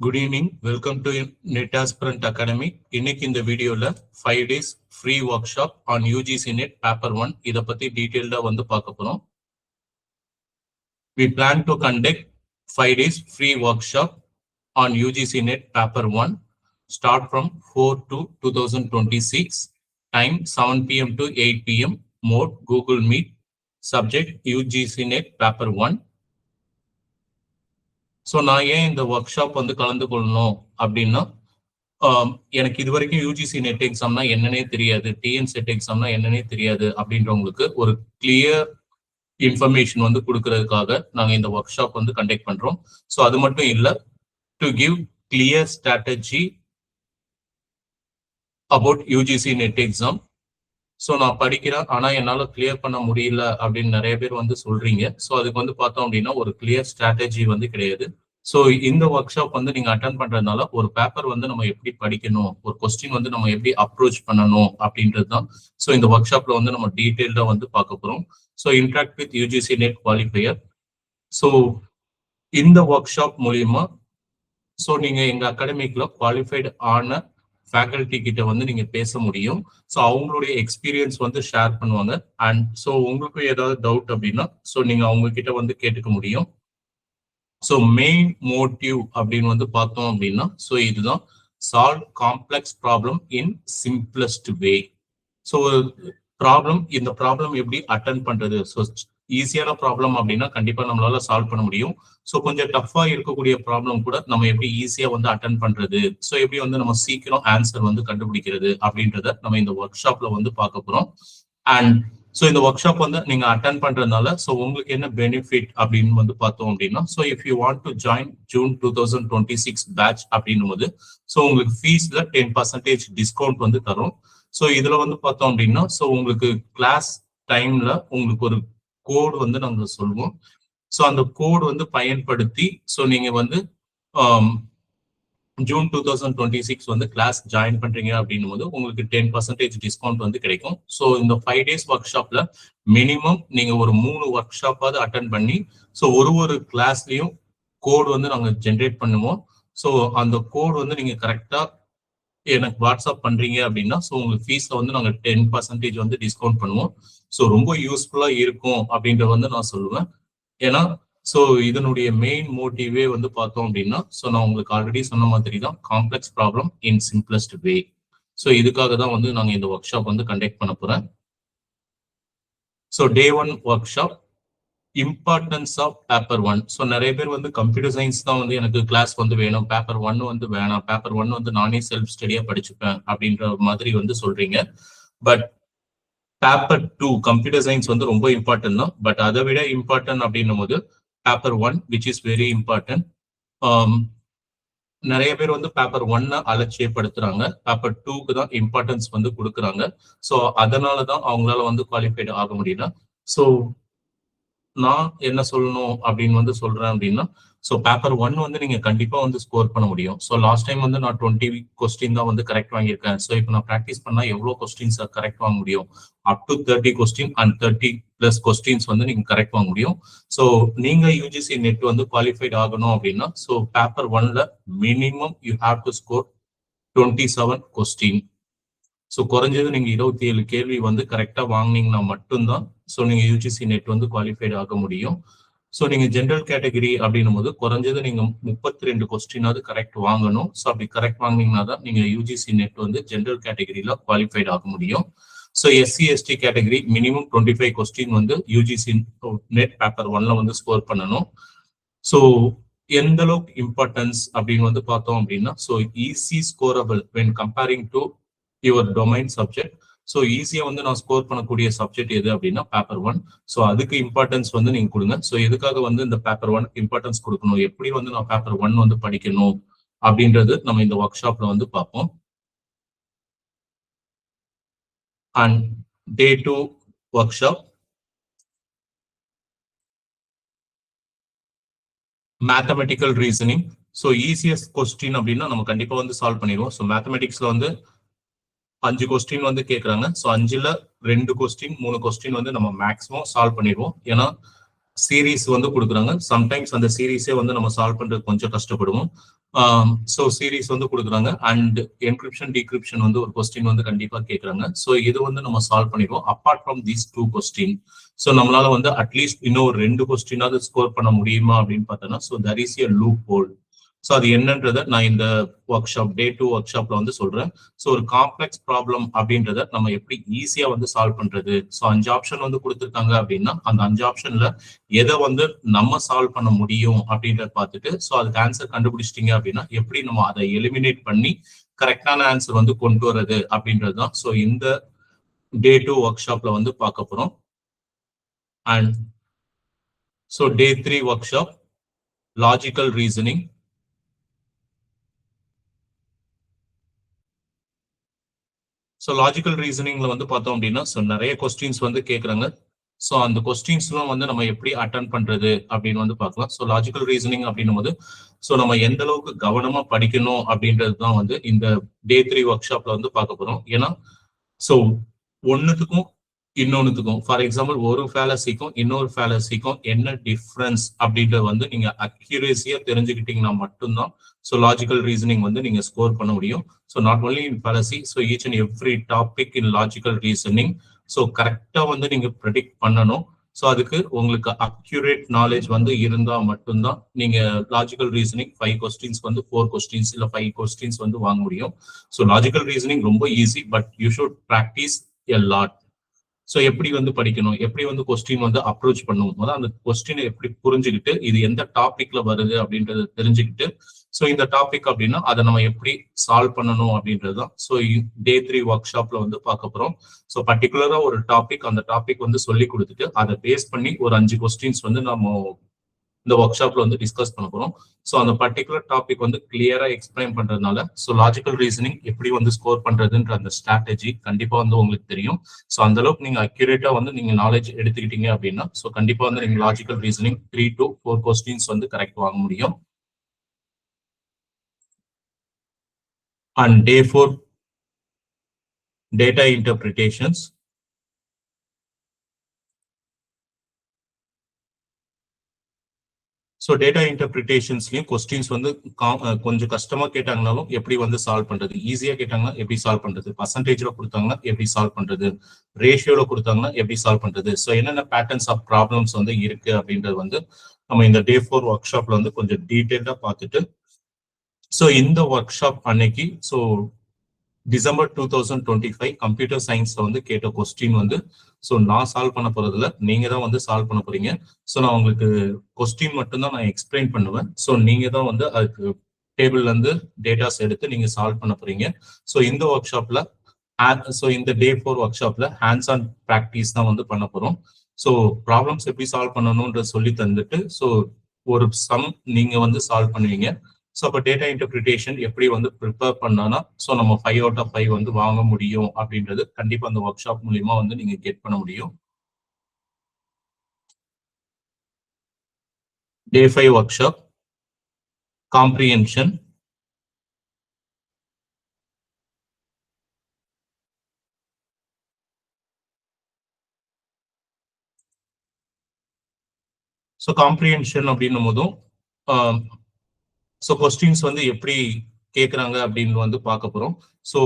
Good evening. Welcome to NetAspirant Academy. இன்னைக்கு இந்த வீடியோல 5 days free workshop on UGC NET paper 1 இத பத்தி டீடைலா வந்து பார்க்க போறோம். We plan to conduct 5 days free workshop on UGC NET paper 1 start from 4 to 2026 time 7 p.m. to 8 p.m. mode Google Meet subject UGC NET paper 1. So நான் ஏன் இந்த work shop வந்து கலந்து கொள்ளணும் அப்படின்னா எனக்கு இது வரைக்கும் யூஜிசி நெட் எக்ஸாம்னா என்னன்னே தெரியாது, டிஎன் செட் எக்ஸாம்னா என்னன்னே தெரியாது அப்படின்றவங்களுக்கு ஒரு கிளியர் இன்ஃபர்மேஷன் வந்து கொடுக்கறதுக்காக நாங்கள் இந்த ஒர்க் ஷாப் வந்து கண்டக்ட் பண்றோம். ஸோ அது மட்டும் இல்லை, to give clear strategy about UGC net exam. So நான் படிக்கிறேன் ஆனால் என்னால் கிளியர் பண்ண முடியல அப்படின்னு நிறைய பேர் வந்து சொல்றீங்க. ஸோ அதுக்கு வந்து பார்த்தோம் அப்படின்னா ஒரு கிளியர் ஸ்ட்ராட்டஜி வந்து கிடையாது. ஸோ இந்த ஒர்க் ஷாப் வந்து நீங்க அட்டன் பண்றதுனால ஒரு பேப்பர் வந்து நம்ம எப்படி படிக்கணும், ஒரு கொஸ்டின் வந்து நம்ம எப்படி அப்ரோச் பண்ணணும் அப்படின்றது தான் ஸோ இந்த ஒர்க் ஷாப்ல வந்து நம்ம டீட்டெயில்டா வந்து பார்க்க போறோம். So interact with UGC net qualifier. So இந்த ஒர்க் ஷாப் மூலியமா ஸோ நீங்க எங்க அகாடமிக்ல குவாலிஃபைடு ஆன ஃபேக்கல்டி கிட்ட வந்து நீங்க பேச முடியும். ஸோ அவங்களுடைய எக்ஸ்பீரியன்ஸ் வந்து ஷேர் பண்ணுவாங்க. அண்ட் ஸோ உங்களுக்கு ஏதாவது டவுட் அப்படின்னா ஸோ நீங்க அவங்க கிட்ட வந்து கேட்டுக்க முடியும். ஸோ மெயின் மோட்டிவ் அப்படின்னு வந்து பார்த்தோம் அப்படின்னா ஸோ இதுதான், solve complex problem in simplest way. So problem, இந்த ப்ராப்ளம் எப்படி அட்டன் பண்றது, ஸோ ஈஸியான ப்ராப்ளம் அப்படின்னா கண்டிப்பா நம்மளால சால்வ் பண்ண முடியும். ஸோ கொஞ்சம் டஃபா இருக்கக்கூடிய ப்ராப்ளம் கூட நம்ம எப்படி ஈஸியா வந்து அட்டன் பண்றது, ஸோ எப்படி வந்து நம்ம சீக்கிரம் ஆன்சர் வந்து கண்டுபிடிக்கிறது அப்படின்றத நம்ம இந்த ஒர்க் ஷாப்ல வந்து பார்க்க போறோம். அண்ட் ஸோ இந்த ஒர்க் ஷாப் வந்து நீங்க அட்டன் பண்றதுனால ஸோ உங்களுக்கு என்ன பெனிஃபிட் அப்படின்னு வந்து பார்த்தோம் அப்படின்னா so if you want to join June 2026 batch அப்படின்னும் போது ஸோ உங்களுக்கு ஃபீஸ்ல 10% டிஸ்கவுண்ட் வந்து தரும். ஸோ இதுல வந்து பார்த்தோம் அப்படின்னா ஸோ உங்களுக்கு கிளாஸ் டைம்ல உங்களுக்கு ஒரு கோடு வந்து நாங்கள் சொல்லுவோம். ஸோ அந்த கோடு வந்து பயன்படுத்தி ஸோ நீங்க வந்து ஜூன் 2026 வந்து கிளாஸ் ஜாயின் பண்றீங்க அப்படின்னும் போது உங்களுக்கு 10% டிஸ்கவுண்ட் வந்து கிடைக்கும். ஸோ இந்த 5 days ஒர்க் ஷாப்ல மினிமம் நீங்க ஒரு 3 ஒர்க் ஷாப்பாவது அட்டன் பண்ணி ஸோ ஒரு கிளாஸ்லயும் கோடு வந்து நாங்க ஜென்ரேட் பண்ணுவோம். ஸோ அந்த கோடு வந்து நீங்க கரெக்டா எனக்கு வாட்ஸ்அப் பண்றீங்க அப்படின்னா ஸோ உங்களுக்கு ஃபீஸ்ல வந்து நாங்கள் 10% வந்து டிஸ்கவுண்ட் பண்ணுவோம். ஸோ ரொம்ப யூஸ்ஃபுல்லா இருக்கும் அப்படின்றத வந்து நான் சொல்லுவேன். ஏன்னா ஸோ இதனுடைய மெயின் மோட்டிவே வந்து பார்த்தோம் அப்படின்னா ஸோ நான் உங்களுக்கு ஆல்ரெடி சொன்ன மாதிரி தான், complex problem in simplest way. So இதுக்காக தான் வந்து நாங்கள் இந்த ஒர்க் ஷாப் வந்து கண்டக்ட் பண்ண போறேன். So day 1 workshop, importance of paper 1. So நிறைய பேர் வந்து கம்ப்யூட்டர் சயின்ஸ் தான் வந்து எனக்கு கிளாஸ் வந்து வேணும், பேப்பர் 1 வந்து வேணாம், பேப்பர் 1 வந்து நானே செல்ஃப் ஸ்டடியா படிச்சுப்பேன் அப்படின்ற மாதிரி வந்து சொல்றீங்க. பட் பேப்பர் 2 கம்ப்யூட்டர் சயின்ஸ் வந்து ரொம்ப இம்பார்ட்டன்ட் தான். பட் அதை விட இம்பார்ட்டன்ட் அப்படின்னும் போது paper 1 which is very important. நிறைய பேர் வந்து பேப்பர் 1 அலட்சியப்படுத்துறாங்க, பேப்பர் 2க்கு தான் இம்பார்ட்டன்ஸ் வந்து கொடுக்குறாங்க. ஸோ அதனாலதான் அவங்களால வந்து குவாலிஃபைடு ஆக முடியல. ஸோ நான் என்ன சொல்லணும் அப்படின்னு வந்து சொல்றேன் அப்படின்னா ஸோ பேப்பர் 1 வந்து நீங்க கண்டிப்பா வந்து ஸ்கோர் பண்ண முடியும். ஸோ லாஸ்ட் டைம் வந்து நான் 20 கொஸ்டின் தான் வந்து கரெக்ட் வாங்கியிருக்கேன். ஸோ இப்போ நான் ப்ராக்டிஸ் பண்ணா எவ்வளோ கொஸ்டின்ஸ் கரெக்ட் வாங்க முடியும், up to 30 question and 30+ questions வந்து நீங்க கரெக்ட் வாங்க முடியும். ஸோ நீங்க யூஜிசி நெட் வந்து குவாலிஃபைட் ஆகணும் அப்படின்னா ஸோ பேப்பர் 1ல minimum you have to score 27 question. So குறைஞ்சது நீங்க 27 கேள்வி வந்து கரெக்டா வாங்கினீங்கன்னா மட்டும்தான் ஸோ நீங்க யூஜிசி நெட் வந்து குவாலிஃபைட் ஆக முடியும். ஸோ நீங்க ஜென்ரல் கேட்டகரி அப்படின்னும் போது குறைஞ்சது நீங்க 32 கொஸ்டினாவது கரெக்ட் வாங்கணும். ஸோ அப்படி கரெக்ட் வாங்கினீங்கன்னா தான் நீங்க யூஜிசி நெட் வந்து ஜென்ரல் கேட்டகரியில குவாலிஃபைட் ஆக முடியும். So SC ST category minimum 25 question வந்து யூஜிசி நெட் பேப்பர் 1ல வந்து ஸ்கோர் பண்ணணும். ஸோ எந்த அளவுக்கு இம்பார்ட்டன்ஸ் அப்படின்னு வந்து பார்த்தோம் அப்படின்னா so easy scorable when comparing to your domain subject. So ஈஸியா வந்து நான் ஸ்கோர் பண்ணக்கூடிய சப்ஜெக்ட் எது அப்படின்னா பேப்பர் 1. ஸோ அதுக்கு இம்பார்ட்டன்ஸ் வந்து நீங்க கொடுங்க. ஸோ எதுக்காக வந்து இந்த பேப்பர் 1 இம்பார்ட்டன்ஸ் கொடுக்கணும், எப்படி வந்து நான் பேப்பர் 1 வந்து படிக்கணும் அப்படின்றது நம்ம இந்த ஒர்க் ஷாப்ல வந்து பார்ப்போம். And day 2 work shop, mathematical reasoning. So easiest question அப்படின்னா நம்ம கண்டிப்பா வந்து சால்வ் பண்ணிடுவோம். ஸோ மேத்தமெட்டிக்ஸ்ல வந்து 5 கொஸ்டின் வந்து கேட்கறாங்க. ஸோ 5ல் 2 கொஸ்டின் 3 கொஸ்டின் வந்து நம்ம மேக்ஸிமம் சால்வ் பண்ணிடுவோம். ஏன்னா சீரீஸ் வந்து கொடுக்குறாங்க. சம்டைம்ஸ் அந்த சீரீஸே வந்து நம்ம சால்வ் பண்றது கொஞ்சம் கஷ்டப்படுவோம். ஸோ சீரீஸ் வந்து கொடுக்குறாங்க அண்ட் என்கிரிப்ஷன் டீக்ரிப்ஷன் வந்து ஒரு கொஸ்டின் வந்து கண்டிப்பா கேட்குறாங்க. ஸோ இது வந்து நம்ம சால்வ் பண்ணிடுவோம். Apart from these 2 question so நம்மளால வந்து அட்லீஸ்ட் இன்னும் ஒரு 2 கொஸ்டினாவது ஸ்கோர் பண்ண முடியுமா அப்படின்னு பார்த்தோம்னா so there is a loop whole. So அது என்னன்றதை நான் இந்த ஒர்க் ஷாப் டே 2 ஒர்க் ஷாப்ல வந்து சொல்றேன். ஸோ ஒரு காம்ப்ளெக்ஸ் ப்ராப்ளம் அப்படின்றத நம்ம எப்படி ஈஸியா வந்து சால்வ் பண்றது. ஸோ 5 ஆப்ஷன் வந்து கொடுத்துருக்காங்க அப்படின்னா அந்த 5 ஆப்ஷன்ல எதை வந்து நம்ம சால்வ் பண்ண முடியும் அப்படின்றத பார்த்துட்டு ஸோ அதுக்கு ஆன்சர் கண்டுபிடிச்சிட்டீங்க அப்படின்னா எப்படி நம்ம அதை எலிமினேட் பண்ணி கரெக்டான ஆன்சர் வந்து கொண்டு வர்றது அப்படின்றது தான் ஸோ இந்த டே 2 ஒர்க் ஷாப்ல வந்து பார்க்க போறோம். And so day 3 workshop logical reasoning. So logical ரீசனிங்ல வந்து பார்த்தோம் அப்படின்னா ஸோ நிறைய கொஸ்டின்ஸ் வந்து கேட்குறாங்க. ஸோ அந்த கொஸ்டின்ஸ்லாம் வந்து நம்ம எப்படி அட்டன் பண்றது அப்படின்னு வந்து பார்க்கலாம். ஸோ லாஜிக்கல் ரீசனிங் அப்படின்னும் போது ஸோ நம்ம எந்த அளவுக்கு கவனமா படிக்கணும் அப்படின்றது தான் வந்து இந்த டே 3 ஒர்க் ஷாப்ல வந்து பார்க்க போறோம். ஏன்னா ஸோ ஒன்னுத்துக்கும் இன்னொன்னுத்துக்கும் ஃபார் எக்ஸாம்பிள் ஒரு ஃபேலசிக்கும் இன்னொரு ஃபேலசிக்கும் என்ன டிஃப்ரென்ஸ் அப்படின்றத வந்து நீங்க அக்யூரேசியா தெரிஞ்சுக்கிட்டீங்கன்னா மட்டும்தான் ஸோ லாஜிக்கல் ரீசனிங் வந்து நீங்க ஸ்கோர் பண்ண முடியும். So not only in fallacy so each and every topic in logical reasoning so கரெக்டா வந்து நீங்க ப்ரெடிக்ட் பண்ணணும். ஸோ அதுக்கு உங்களுக்கு அக்யூரேட் நாலேஜ் வந்து இருந்தா மட்டும்தான் நீங்க லாஜிக்கல் ரீசனிங் 5 கொஸ்டின்ஸ் வந்து 4 கொஸ்டின்ஸ் இல்ல 5 கொஸ்டின்ஸ் வந்து வாங்க முடியும். ஸோ லாஜிக்கல் ரீசனிங் ரொம்ப easy but you should practice a lot. So எப்படி வந்து படிக்கணும், எப்படி வந்து கொஸ்டின் வந்து அப்ரோச் பண்ணும் போது அந்த கொஸ்டினை எப்படி புரிஞ்சுக்கிட்டு இது எந்த டாபிக்ல வருது அப்படின்றத தெரிஞ்சுக்கிட்டு ஸோ இந்த டாபிக் அப்படின்னா அதை நம்ம எப்படி சால்வ் பண்ணணும் அப்படின்றது தான் ஸோ டே 3 ஒர்க் ஷாப்ல வந்து பார்க்க போறோம். ஸோ பர்டிகுலரா ஒரு டாபிக் அந்த டாபிக் வந்து சொல்லி கொடுத்துட்டு அதை பேஸ் பண்ணி ஒரு 5 கொஸ்டின்ஸ் வந்து நம்ம இந்த ஒர்க் ஷாப்ல வந்து டிஸ்கஸ் பண்ண போறோம். ஸோ அந்த பர்டிகுலர் டாபிக் வந்து கிளியரா எக்ஸ்பிளைன் பண்றதுனால ஸோ லாஜிக்கல் ரீசனிங் எப்படி வந்து ஸ்கோர் பண்றதுன்ற அந்த ஸ்ட்ராட்டஜி கண்டிப்பா வந்து உங்களுக்கு தெரியும். ஸோ அந்த அளவுக்கு நீங்க அக்யூரேட்டா வந்து நீங்க நாலேஜ் எடுத்துக்கிட்டீங்க அப்படின்னா ஸோ கண்டிப்பா வந்து நீங்க லாஜிக்கல் ரீசனிங் 3 to 4 கொஸ்டின்ஸ் வந்து கரெக்ட் வாங்க முடியும். And the 4 data interpretations. So data இன்டர்பிரிட்டேஷன்ஸ்லயும் கொஸ்டின்ஸ் வந்து கொஞ்சம் கஷ்டமா கேட்டாங்கனாலும் எப்படி வந்து சால்வ் பண்றது, ஈஸியா கேட்டாங்கன்னா எப்படி சால்வ் பண்றது, பர்சன்டேஜ்ல கொடுத்தாங்கன்னா எப்படி சால்வ் பண்றது, ரேஷியோல கொடுத்தாங்கன்னா எப்படி சால்வ் பண்றது, ஸோ என்னென்ன பேட்டர்ன்ஸ் ஆஃப் ப்ராப்ளம்ஸ் வந்து இருக்கு அப்படின்றது வந்து நம்ம இந்த டே 4 ஒர்க் ஷாப்ல வந்து கொஞ்சம் டீட்டெயில்டா பார்த்துட்டு ஸோ இந்த ஒர்க் ஷாப் அன்னைக்கு ஸோ டிசம்பர் 2025 கம்ப்யூட்டர் சயின்ஸ்ல வந்து கேட்ட கொஸ்டின் வந்து ஸோ நான் சால்வ் பண்ண போறதுல நீங்க தான் வந்து சால்வ் பண்ண போறீங்க. ஸோ நான் உங்களுக்கு கொஸ்டின் மட்டும்தான் நான் எக்ஸ்பிளைன் பண்ணுவேன். ஸோ நீங்க தான் வந்து அதுக்கு டேபிள்ல இருந்து டேட்டாஸ் எடுத்து நீங்க சால்வ் பண்ண போறீங்க. ஸோ இந்த ஒர்க் ஷாப்ல ஸோ இந்த டே 4 ஒர்க் ஷாப்ல ஹேண்ட்ஸ் ஆன் ப்ராக்டிஸ் தான் வந்து பண்ண போறோம். ஸோ ப்ராப்ளம்ஸ் எப்படி சால்வ் பண்ணணும்ன்ற சொல்லி தந்துட்டு ஸோ ஒரு சம் நீங்க வந்து சால்வ் பண்ணுவீங்க. ஸோ அப்போ டேட்டா இன்டர்பிரிட்டேஷன் எப்படி வந்து ப்ரிப்பேர் பண்ணானா ஸோ நம்ம 5 out of 5 வந்து வாங்க முடியும் அப்படின்றது கண்டிப்பா அந்த ஒர்க் ஷாப் மூலியமா வந்து நீங்க கெட் பண்ண முடியும். டே 5 work shop comprehension. So comprehension அப்படின்னும் போதும் ஸோ கொஸ்டின்ஸ் வந்து எப்படி கேட்குறாங்க அப்படின்னு வந்து பார்க்க போறோம். ஸோ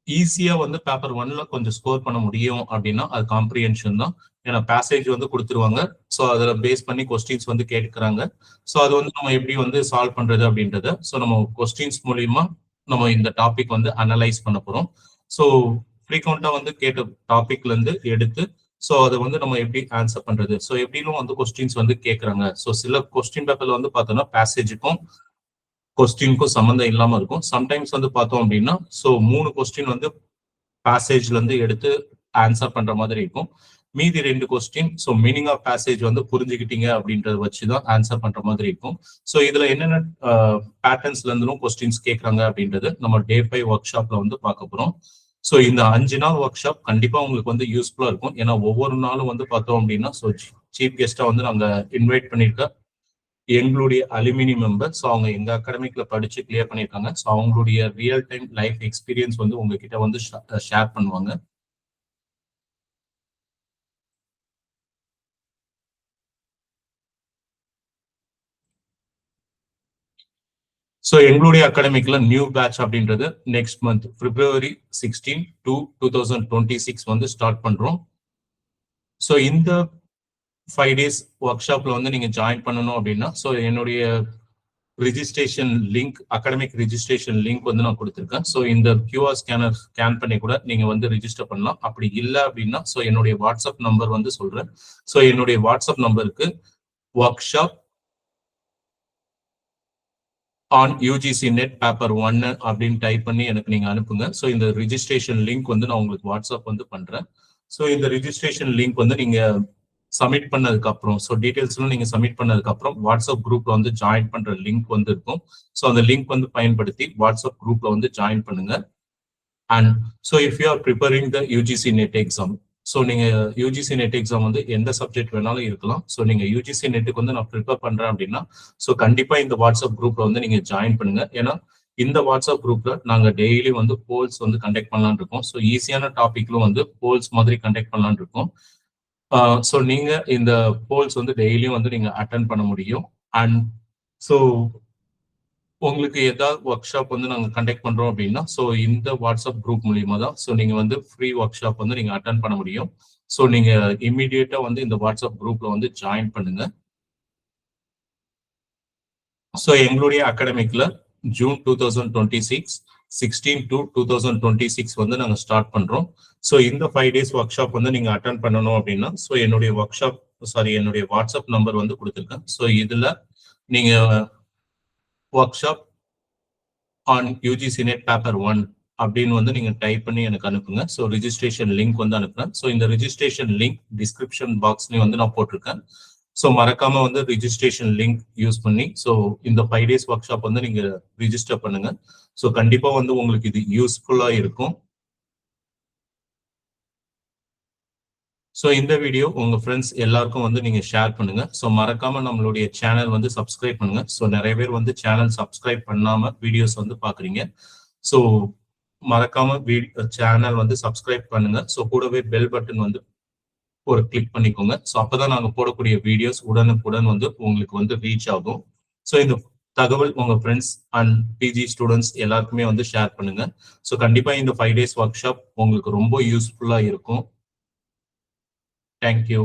ஈஸியா வந்து பேப்பர் 1ல கொஞ்சம் ஸ்கோர் பண்ண முடியும் அப்படின்னா அது காம்ப்ரிஹென்ஷன் தான். ஏன்னா பேசேஜ் வந்து கொடுத்துருவாங்க. ஸோ அதில் பேஸ் பண்ணி கொஸ்டின்ஸ் வந்து கேட்குறாங்க. ஸோ அது வந்து நம்ம எப்படி வந்து சால்வ் பண்றது அப்படின்றத ஸோ நம்ம கொஸ்டின்ஸ் மூலியமா நம்ம இந்த டாபிக் வந்து அனலைஸ் பண்ண போறோம். ஸோ ஃப்ரீக்வெண்டா வந்து கேட்ட டாபிக்ல இருந்து எடுத்து ஸோ அதை வந்து நம்ம எப்படி ஆன்சர் பண்றது, ஸோ எப்படிலும் வந்து கொஸ்டின்ஸ் வந்து கேட்குறாங்க. ஸோ சில கொஸ்டின் பேப்பர்ல வந்து பார்த்தோம்னா பேசேஜுக்கும் கொஸ்டினுக்கும் சம்மந்தம் இல்லாம இருக்கும். சம்டைம்ஸ் வந்து பார்த்தோம் அப்படின்னா ஸோ 3 கொஸ்டின் வந்து பேசேஜ்ல இருந்து எடுத்து ஆன்சர் பண்ற மாதிரி இருக்கும். மீதி 2 question so meaning of passage வந்து புரிஞ்சுக்கிட்டீங்க அப்படின்றத வச்சுதான் ஆன்சர் பண்ற மாதிரி இருக்கும். ஸோ இதுல என்னென்ன பேட்டர்ன்ஸ்ல இருந்தும் கொஸ்டின்ஸ் கேட்கறாங்க அப்படின்றது நம்ம டே 5 ஒர்க் ஷாப்ல வந்து பார்க்க போறோம். ஸோ இந்த 5 நாள் ஒர்க் ஷாப் கண்டிப்பா உங்களுக்கு வந்து யூஸ்ஃபுல்லா இருக்கும். ஏன்னா ஒவ்வொரு நாளும் வந்து பார்த்தோம் அப்படின்னா ஸோ சீஃப் கெஸ்டா வந்து நாங்க இன்வைட் பண்ணியிருக்க எங்களுடைய அலுமினி மெம்பர். ஸோ அவங்க எங்க அகாடமிக்ல படிச்சு கிளியர் பண்ணியிருக்காங்க. ஸோ அவங்களுடைய ரியல் டைம் லைஃப் எக்ஸ்பீரியன்ஸ் வந்து உங்ககிட்ட வந்து ஷேர் பண்ணுவாங்க. ஸோ எங்களுடைய அகாடமிக்ல நியூ பேட்ச் அப்படின்றது நெக்ஸ்ட் மந்த் February 16 to 2026 வந்து ஸ்டார்ட் பண்றோம். ஸோ இந்த 5 days ஒர்க் ஷாப்ல வந்து நீங்க ஜாயின் பண்ணணும் அப்படின்னா ஸோ என்னுடைய registration link academic registration link வந்து நான் கொடுத்துருக்கேன். ஸோ இந்த QR ஸ்கேனர் ஸ்கேன் பண்ணி கூட நீங்க வந்து ரிஜிஸ்டர் பண்ணலாம். அப்படி இல்லை அப்படின்னா ஸோ என்னுடைய வாட்ஸ்அப் நம்பர் வந்து சொல்றேன். ஸோ என்னுடைய வாட்ஸ்அப் நம்பருக்கு work shop on UGC net paper 1 அப்படின்னு டைப் பண்ணி எனக்கு நீங்க அனுப்புங்க. ஸோ இந்த ரிஜிஸ்ட்ரேஷன் லிங்க் வந்து நான் உங்களுக்கு வாட்ஸ்அப் வந்து பண்றேன். ஸோ இந்த ரிஜிஸ்ட்ரேஷன் லிங்க் வந்து நீங்க சப்மிட் பண்ணதுக்கு அப்புறம் ஸோ டீடைல்ஸ்லாம் நீங்க சப்மிட் பண்ணதுக்கு அப்புறம் வாட்ஸ்அப் குரூப்ல வந்து ஜாயின் பண்ற லிங்க் வந்து இருக்கும். ஸோ அந்த லிங்க் வந்து பயன்படுத்தி வாட்ஸ்அப் குரூப்ல வந்து ஜாயின் பண்ணுங்க. And so if you are preparing the UGC net exam, so நீங்க UGC நெட் எக்ஸாம் வந்து எந்த சப்ஜெக்ட் வேணாலும் இருக்கலாம். ஸோ நீங்க UGC நெட்டுக்கு வந்து நான் ப்ரிப்பேர் பண்றேன் அப்படின்னா ஸோ கண்டிப்பா இந்த வாட்ஸ்அப் குரூப்ல வந்து நீங்க ஜாயின் பண்ணுங்க. ஏன்னா இந்த வாட்ஸ்அப் குரூப்ல நாங்க டெய்லி வந்து போல்ஸ் வந்து கண்டக்ட் பண்ணலான்னு இருக்கோம். ஸோ ஈஸியான டாபிக்லும் வந்து போல்ஸ் மாதிரி கண்டக்ட் பண்ணலான்னு இருக்கோம். ஸோ நீங்க இந்த போல்ஸ் வந்து டெய்லியும் வந்து நீங்க அட்டென்ட் பண்ண முடியும். அண்ட் ஸோ உங்களுக்கு ஏதாவது ஒர்க் ஷாப் வந்து நாங்கள் கண்டக்ட் பண்றோம் அப்படின்னா ஸோ இந்த வாட்ஸ்அப் குரூப் மூலியமா தான் ஸோ நீங்க வந்து ஃப்ரீ ஒர்க் ஷாப் வந்து நீங்க அட்டென்ட் பண்ண முடியும். ஸோ நீங்க இம்மிடியேட்டா வந்து இந்த வாட்ஸ்அப் குரூப்ல வந்து ஜாயின் பண்ணுங்க. ஸோ எங்களுடைய அகாடமிக்ல ஜூன் 2026 16 to 2026 வந்து நாங்க ஸ்டார்ட் பண்றோம். ஸோ இந்த 5 days ஒர்க் ஷாப் வந்து நீங்க அட்டென்ட் பண்ணணும் அப்படின்னா ஸோ என்னுடைய என்னுடைய வாட்ஸ்அப் நம்பர் வந்து கொடுத்துருக்கேன். ஸோ இதுல நீங்க work shop on UGC net paper 1 அப்படின்னு வந்து நீங்க டைப் பண்ணி எனக்கு அனுப்புங்க. ஸோ ரிஜிஸ்ட்ரேஷன் லிங்க் வந்து அனுப்புறேன். ஸோ இந்த ரிஜிஸ்ட்ரேஷன் லிங்க் டிஸ்கிரிப்ஷன் பாக்ஸ்லயும் வந்து நான் போட்டிருக்கேன். ஸோ மறக்காம வந்து ரிஜிஸ்ட்ரேஷன் லிங்க் யூஸ் பண்ணி ஸோ இந்த 5 days ஒர்க் ஷாப் வந்து நீங்க ரிஜிஸ்டர் பண்ணுங்க. ஸோ கண்டிப்பா வந்து உங்களுக்கு இது யூஸ்ஃபுல்லா இருக்கும். ஸோ இந்த வீடியோ உங்க ஃப்ரெண்ட்ஸ் எல்லாருக்கும் வந்து நீங்க ஷேர் பண்ணுங்க. ஸோ மறக்காம நம்மளுடைய சேனல் வந்து சப்ஸ்கிரைப் பண்ணுங்க. ஸோ நிறைய பேர் வந்து சேனல் சப்ஸ்கிரைப் பண்ணாம வீடியோஸ் வந்து பாக்குறீங்க. ஸோ மறக்காம சேனல் வந்து சப்ஸ்கிரைப் பண்ணுங்க. ஸோ கூடவே பெல் பட்டன் வந்து ஒரு கிளிக் பண்ணிக்கோங்க. ஸோ அப்பதான் நாங்க போடக்கூடிய வீடியோஸ் உடனுக்குடன் வந்து உங்களுக்கு வந்து ரீச் ஆகும். ஸோ இந்த தகவல் உங்க ஃப்ரெண்ட்ஸ் அண்ட் PG ஸ்டூடெண்ட்ஸ் எல்லாருக்குமே வந்து ஷேர் பண்ணுங்க. ஸோ கண்டிப்பா இந்த 5 days ஒர்க் ஷாப் உங்களுக்கு ரொம்ப யூஸ்ஃபுல்லா இருக்கும். Thank you.